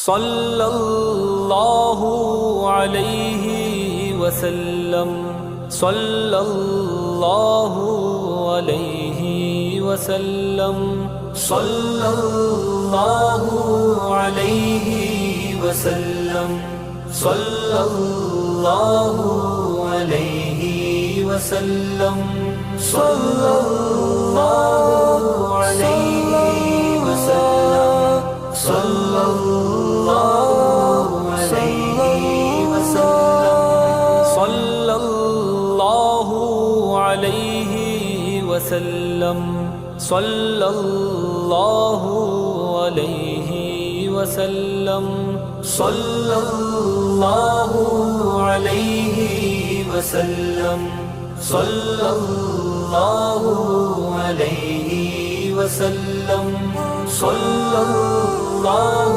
صلی اللہ علیہ وسلم، صلی اللہ علیہ وسلم، صلی اللہ علیہ وسلم، صلی اللہ علیہ وسلم، صلی اللہ علیہ وسلم، صلی اللہ علیہ وسلم، صلی اللہ علیہ وسلم، صلی اللہ علیہ وسلم، صلی اللہ علیہ وسلم، صلی اللہ علیہ وسلم، صلی اللہ